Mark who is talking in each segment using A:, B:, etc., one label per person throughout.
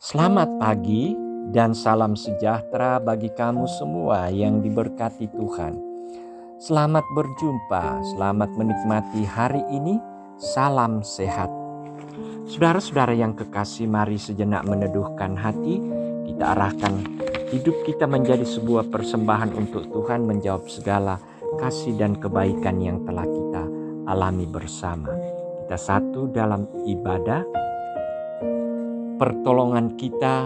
A: Selamat pagi dan salam sejahtera bagi kamu semua yang diberkati Tuhan. Selamat berjumpa, selamat menikmati hari ini, salam sehat. Saudara-saudara yang kekasih, mari sejenak meneduhkan hati, kita arahkan hidup kita menjadi sebuah persembahan untuk Tuhan menjawab segala kasih dan kebaikan yang telah kita alami bersama. Kita satu dalam ibadah. Pertolongan kita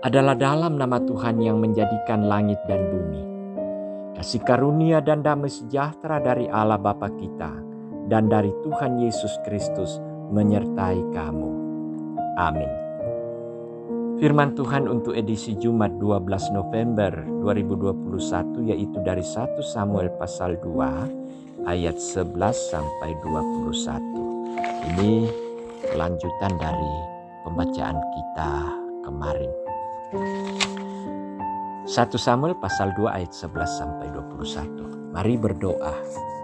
A: adalah dalam nama Tuhan yang menjadikan langit dan bumi. Kasih karunia dan damai sejahtera dari Allah Bapa kita dan dari Tuhan Yesus Kristus menyertai kamu. Amin. Firman Tuhan untuk edisi Jumat 12 November 2021 yaitu dari 1 Samuel pasal 2 ayat 11 sampai 21. Ini kelanjutan dari pembacaan kita kemarin. 1 Samuel pasal 2 ayat 11 sampai 21. Mari berdoa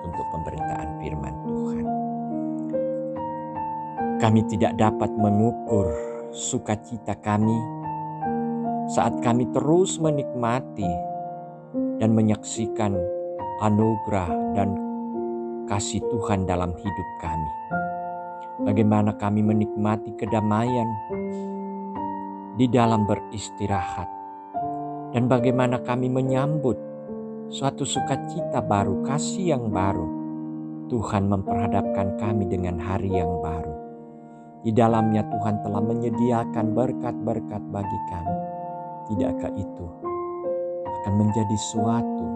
A: untuk pemberitaan firman Tuhan. Kami tidak dapat mengukur sukacita kami saat kami terus menikmati dan menyaksikan anugerah dan kasih Tuhan dalam hidup kami. Bagaimana kami menikmati kedamaian di dalam beristirahat. Dan bagaimana kami menyambut suatu sukacita baru, kasih yang baru. Tuhan memperhadapkan kami dengan hari yang baru. Di dalamnya Tuhan telah menyediakan berkat-berkat bagi kami. Tidakkah itu akan menjadi suatu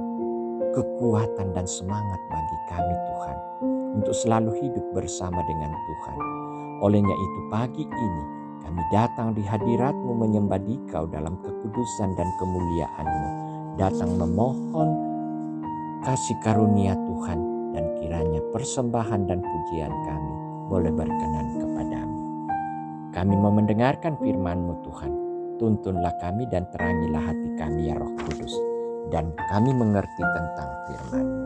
A: kekuatan dan semangat bagi kami Tuhan, untuk selalu hidup bersama dengan Tuhan. Olehnya itu pagi ini kami datang di hadirat-Mu menyembah Dikau dalam kekudusan dan kemuliaan-Mu. Datang memohon kasih karunia Tuhan, dan kiranya persembahan dan pujian kami boleh berkenan kepadamu. Kami mau mendengarkan firman-Mu Tuhan. Tuntunlah kami dan terangilah hati kami ya Roh Kudus, dan kami mengerti tentang firman-Mu.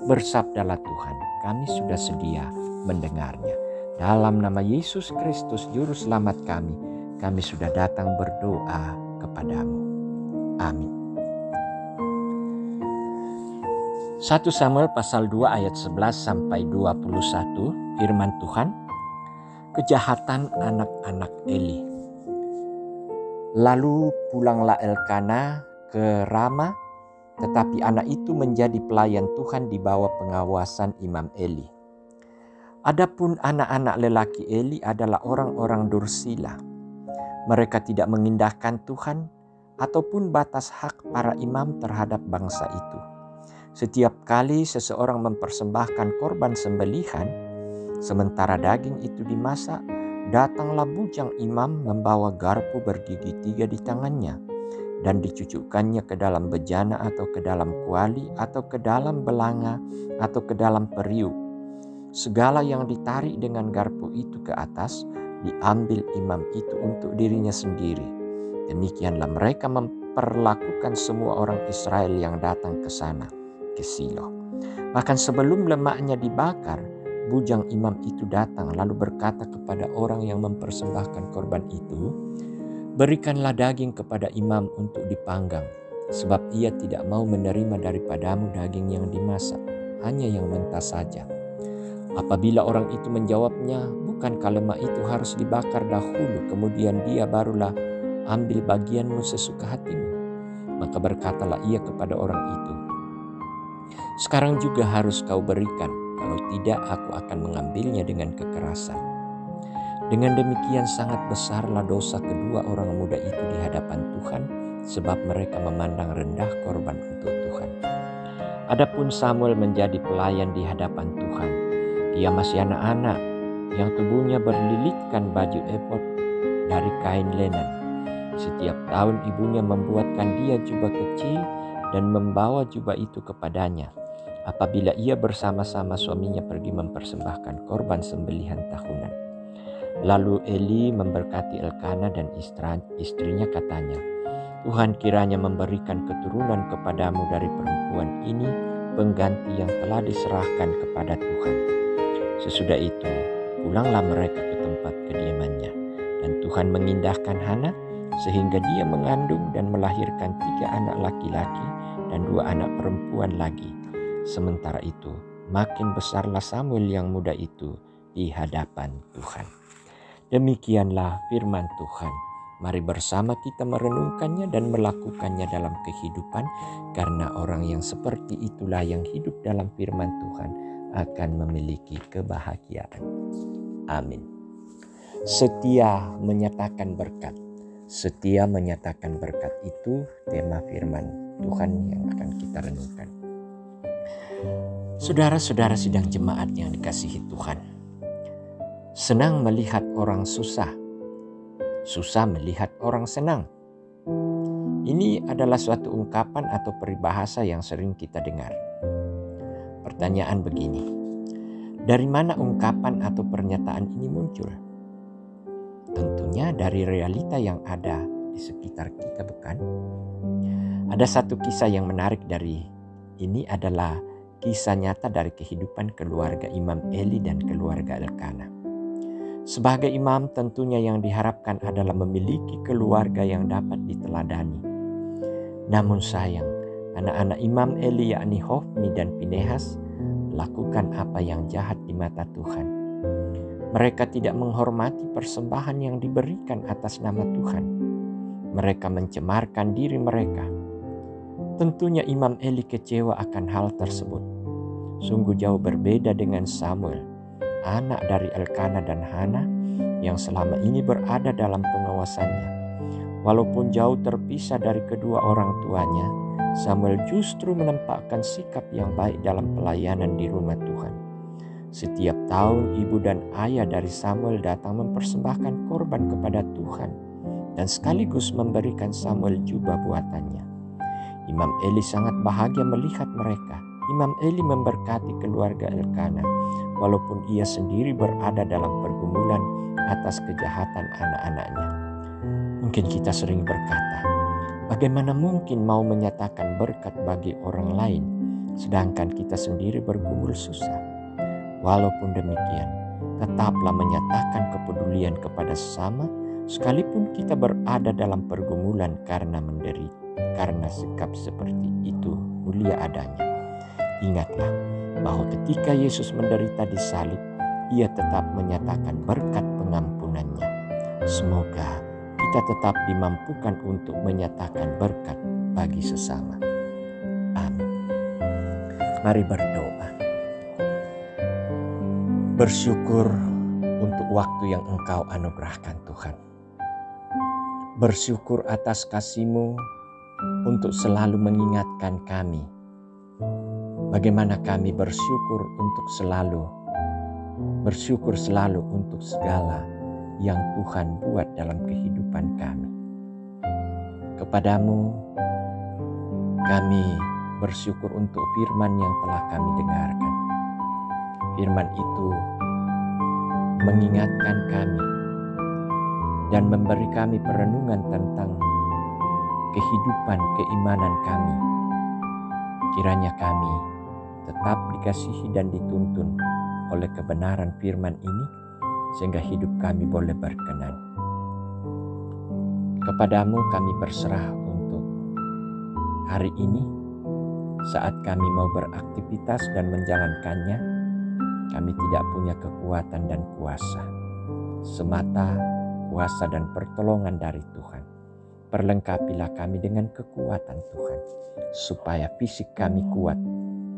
A: Bersabdalah Tuhan, kami sudah sedia mendengarnya. Dalam nama Yesus Kristus Juru Selamat kami sudah datang berdoa kepadamu. Amin. 1 Samuel pasal 2 ayat 11 sampai 21, firman Tuhan. Kejahatan anak-anak Eli. Lalu pulanglah Elkana ke Rama, tetapi anak itu menjadi pelayan Tuhan di bawah pengawasan Imam Eli. Adapun anak-anak lelaki Eli adalah orang-orang dursila. Mereka tidak mengindahkan Tuhan ataupun batas hak para imam terhadap bangsa itu. Setiap kali seseorang mempersembahkan korban sembelihan, sementara daging itu dimasak, datanglah bujang imam membawa garpu bergigi 3 di tangannya, dan dicucukkannya ke dalam bejana atau ke dalam kuali atau ke dalam belanga atau ke dalam periuk. Segala yang ditarik dengan garpu itu ke atas diambil imam itu untuk dirinya sendiri. Demikianlah mereka memperlakukan semua orang Israel yang datang ke sana, ke Silo. Bahkan sebelum lemaknya dibakar, bujang imam itu datang lalu berkata kepada orang yang mempersembahkan korban itu, "Berikanlah daging kepada imam untuk dipanggang, sebab ia tidak mau menerima daripadamu daging yang dimasak, hanya yang mentah saja." Apabila orang itu menjawabnya, "Bukankah lemak itu harus dibakar dahulu, kemudian dia barulah ambil bagianmu sesuka hatimu?" Maka berkatalah ia kepada orang itu, "Sekarang juga harus kau berikan, kalau tidak aku akan mengambilnya dengan kekerasan." Dengan demikian sangat besarlah dosa kedua orang muda itu di hadapan Tuhan, sebab mereka memandang rendah korban untuk Tuhan. Adapun Samuel menjadi pelayan di hadapan Tuhan. Dia masih anak-anak yang tubuhnya berlilitkan baju efod dari kain lenan. Setiap tahun ibunya membuatkan dia jubah kecil dan membawa jubah itu kepadanya apabila ia bersama-sama suaminya pergi mempersembahkan korban sembelihan tahunan. Lalu Eli memberkati Elkana dan istrinya, katanya, "Tuhan kiranya memberikan keturunan kepadamu dari perempuan ini pengganti yang telah diserahkan kepada Tuhan." Sesudah itu pulanglah mereka ke tempat kediamannya. Dan Tuhan mengindahkan Hana sehingga dia mengandung dan melahirkan 3 anak laki-laki dan 2 anak perempuan lagi. Sementara itu, makin besarlah Samuel yang muda itu di hadapan Tuhan. Demikianlah firman Tuhan. Mari bersama kita merenungkannya dan melakukannya dalam kehidupan, karena orang yang seperti itulah yang hidup dalam firman Tuhan akan memiliki kebahagiaan. Amin. Setia menyatakan berkat. Setia menyatakan berkat, itu tema firman Tuhan yang akan kita renungkan. Saudara-saudara sidang jemaat yang dikasihi Tuhan, senang melihat orang susah, susah melihat orang senang. Ini adalah suatu ungkapan atau peribahasa yang sering kita dengar. Pertanyaan begini, dari mana ungkapan atau pernyataan ini muncul? Tentunya dari realita yang ada di sekitar kita, bukan? Ada satu kisah yang menarik dari ini, adalah kisah nyata dari kehidupan keluarga Imam Eli dan keluarga Elkana. Sebagai imam, tentunya yang diharapkan adalah memiliki keluarga yang dapat diteladani. Namun sayang, anak-anak Imam Eli yakni Hofni dan Pinehas melakukan apa yang jahat di mata Tuhan. Mereka tidak menghormati persembahan yang diberikan atas nama Tuhan. Mereka mencemarkan diri mereka. Tentunya Imam Eli kecewa akan hal tersebut. Sungguh jauh berbeda dengan Samuel, anak dari Elkana dan Hana yang selama ini berada dalam pengawasannya. Walaupun jauh terpisah dari kedua orang tuanya, Samuel justru menempatkan sikap yang baik dalam pelayanan di rumah Tuhan. Setiap tahun ibu dan ayah dari Samuel datang mempersembahkan korban kepada Tuhan dan sekaligus memberikan Samuel jubah buatannya. Imam Eli sangat bahagia melihat mereka. Imam Eli memberkati keluarga Elkana walaupun ia sendiri berada dalam pergumulan atas kejahatan anak-anaknya. Mungkin kita sering berkata, bagaimana mungkin mau menyatakan berkat bagi orang lain sedangkan kita sendiri bergumul susah? Walaupun demikian, tetaplah menyatakan kepedulian kepada sesama sekalipun kita berada dalam pergumulan karena menderita. Karena sikap seperti itu mulia adanya. Ingatlah bahwa ketika Yesus menderita di salib, ia tetap menyatakan berkat pengampunannya. Semoga kita tetap dimampukan untuk menyatakan berkat bagi sesama. Amin. Mari berdoa. Bersyukur untuk waktu yang Engkau anugerahkan Tuhan. Bersyukur atas kasih-Mu untuk selalu mengingatkan kami bagaimana kami bersyukur selalu untuk segala yang Tuhan buat dalam kehidupan kami. Kepadamu kami bersyukur untuk firman yang telah kami dengarkan. Firman itu mengingatkan kami dan memberi kami perenungan tentang kehidupan keimanan kami. Kiranya kami tetap dikasihi dan dituntun oleh kebenaran firman ini sehingga hidup kami boleh berkenan. Kepadamu kami berserah untuk hari ini. Saat kami mau beraktivitas dan menjalankannya, kami tidak punya kekuatan dan kuasa. Semata kuasa dan pertolongan dari Tuhan. Perlengkapilah kami dengan kekuatan Tuhan, supaya fisik kami kuat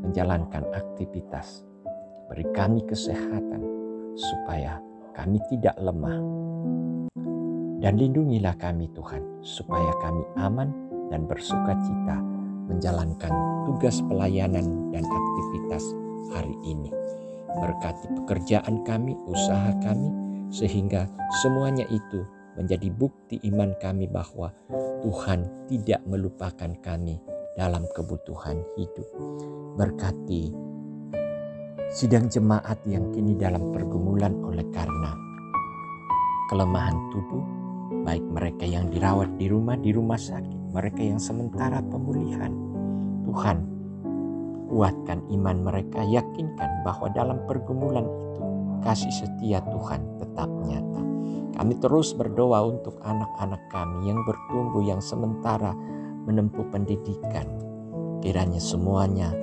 A: menjalankan aktivitas. Beri kami kesehatan, supaya kami tidak lemah. Dan lindungilah kami Tuhan, supaya kami aman dan bersukacita menjalankan tugas pelayanan dan aktivitas hari ini. Berkati pekerjaan kami, usaha kami, sehingga semuanya itu menjadi bukti iman kami bahwa Tuhan tidak melupakan kami dalam kebutuhan hidup. Berkati sidang jemaat yang kini dalam pergumulan oleh karena kelemahan tubuh, baik mereka yang dirawat di rumah sakit, mereka yang sementara pemulihan. Tuhan, kuatkan iman mereka, yakinkan bahwa dalam pergumulan itu kasih setia Tuhan tetap nyata. Kami terus berdoa untuk anak-anak kami yang bertumbuh, yang sementara menempuh pendidikan. Kiranya semuanya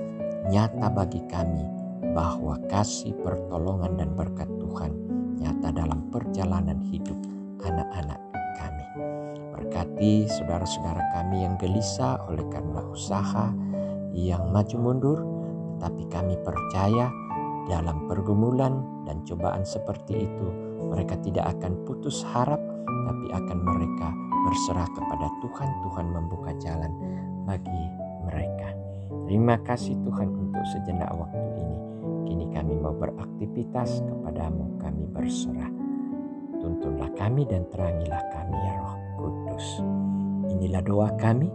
A: nyata bagi kami bahwa kasih, pertolongan, dan berkat Tuhan nyata dalam perjalanan hidup anak-anak kami. Berkati saudara-saudara kami yang gelisah oleh karena usaha yang maju mundur, tetapi kami percaya dalam pergumulan dan cobaan seperti itu mereka tidak akan putus harap, tapi akan mereka berserah kepada Tuhan. Tuhan membuka jalan bagi mereka. Terima kasih Tuhan untuk sejenak waktu ini. Kini kami mau beraktivitas kepadamu, kami berserah. Tuntunlah kami dan terangilah kami ya Roh Kudus. Inilah doa kami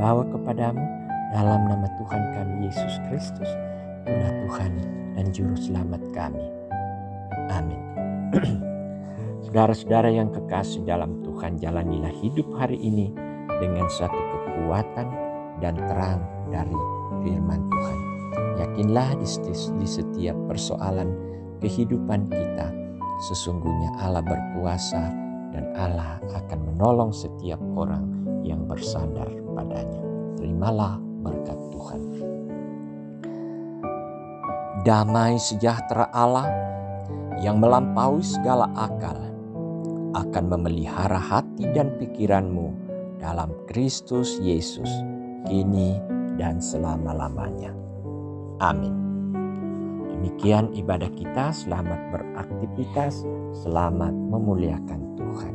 A: bawa kepadamu dalam nama Tuhan kami Yesus Kristus. Itulah Tuhan dan Juru Selamat kami. Amin. Saudara-saudara yang kekasih dalam Tuhan, jalanilah hidup hari ini dengan suatu kekuatan dan terang dari firman Tuhan. Yakinlah di setiap persoalan kehidupan kita, sesungguhnya Allah berkuasa dan Allah akan menolong setiap orang yang bersandar padanya. Terimalah berkat Tuhan. Damai sejahtera Allah yang melampaui segala akal akan memelihara hati dan pikiranmu dalam Kristus Yesus, kini dan selama-lamanya. Amin. Demikian ibadah kita. Selamat beraktivitas, selamat memuliakan Tuhan.